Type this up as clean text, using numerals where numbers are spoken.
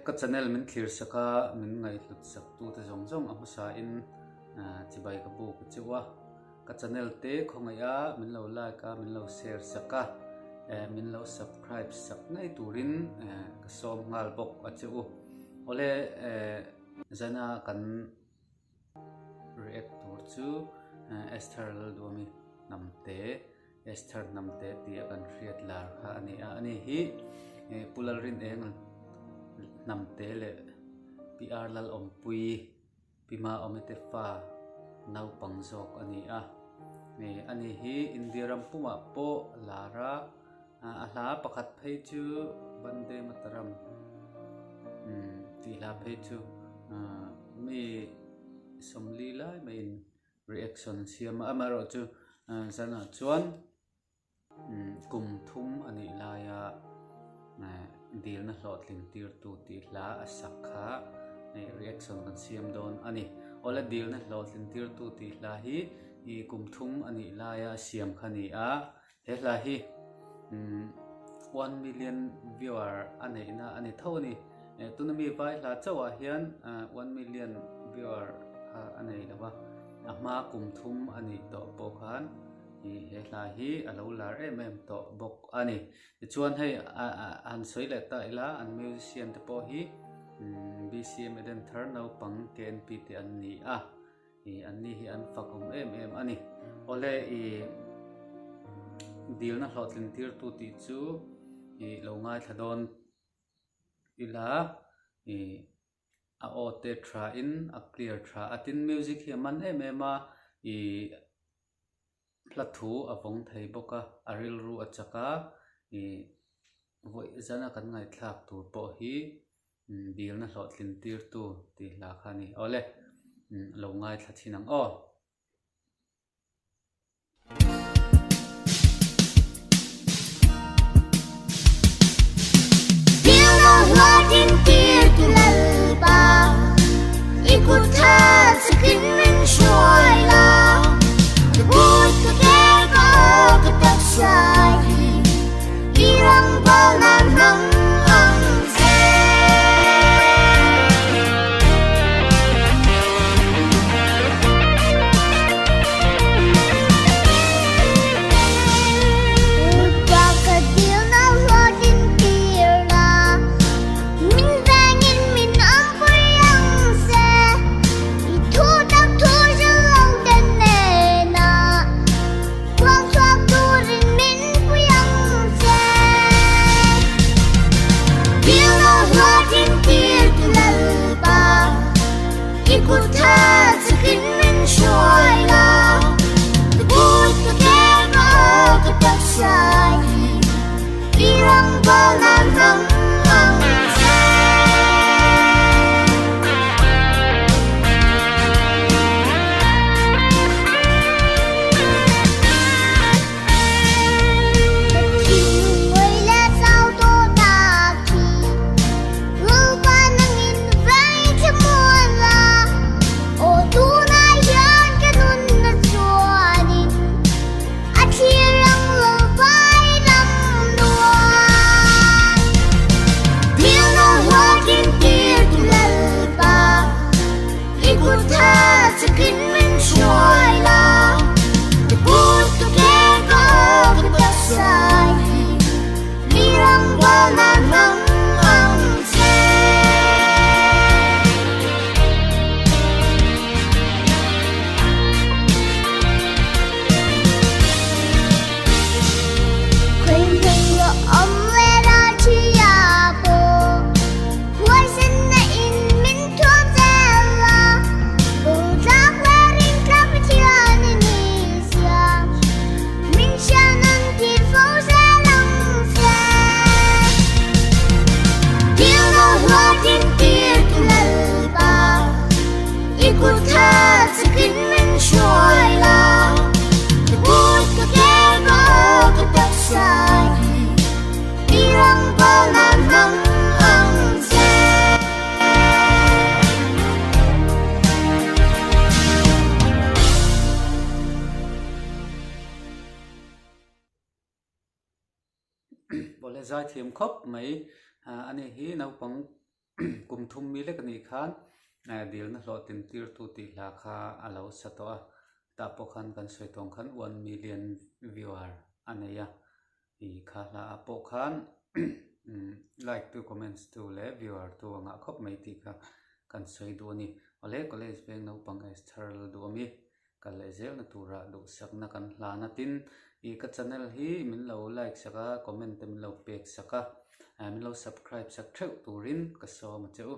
ka channel min clear saka min ngai lut sak tu te jong jong a sa in chibai ka bu ku chiwa ka channel te khongaya min lo like ka min lo share saka min lo subscribe sak ngai turin ka som ngal bawk a chu ole zana kan react tur chu Esther Hnamte Esther Hnamte ti kan riat lar kha ani hi pulal rin eng Hnamte le PR lal ompui pima omite fa nau pangjok ani hi indiram puma po lara ahla pakhat phei chu bande mataram ti la phei chu mi somli lai main reaction siam amaro chu sana chuan kum thum ani laya Dilna hlawhtlintirtu ti hla asakha reaction kan siam don ani ola Dilna hlawhtlintirtu ti hla hi I kum thum ani laya siam khani a he hla hi 1 million viewer ani thoni tunami vai hla chawa hian 1 million viewer anei lawa ama kum thum ani to pokhan he hla hi alo lar em to bawk ani chuan hei an soile ta ila an musician te po hi BCM eden thar no pang KNP te an ni anni hi an fakum em ani ole Dilna hlawhtlintirtu ti chu lo ngai thadon ila a ote tra in a clear tra atin music hi man em a plathu avong thei boka aril ru achaka voi zana kan ngai thlak tur po hi Dilna hlawhtlintirtu ti hla khani ole lo ngai thathinang Dilna hlawhtlintirtu lalba ikut tha sakin min shoi la but ka ke ko ka tak sai irang balan nang ang ikut tha sakin min shoi la but ka ke ko ka tak sai irang balan nang ang sakin min shoi la but ka ke ko ka tak sai irang balan nang ang ikut tha sakin min shoi la but ka ke ko ka tak sai irang balan nang ang bole zai thim khop mai ani hi nau pang kum thum mi le kani khan Dilna hlawhtlintirtu ti hla kha alo satoa ta pawh khan kan soitawng khan 1 million viewer aneya i kha hla a pawh khan like tu comments tu le viewer tu anga khop mai ti kha kan soi du ni ole college beng no pang Esther du mi kan le zel na tura du sakna kan hla na tin i ka channel hi min lo like saka comment te min lo pek saka min lo subscribe sak theu turin ka so ma cheu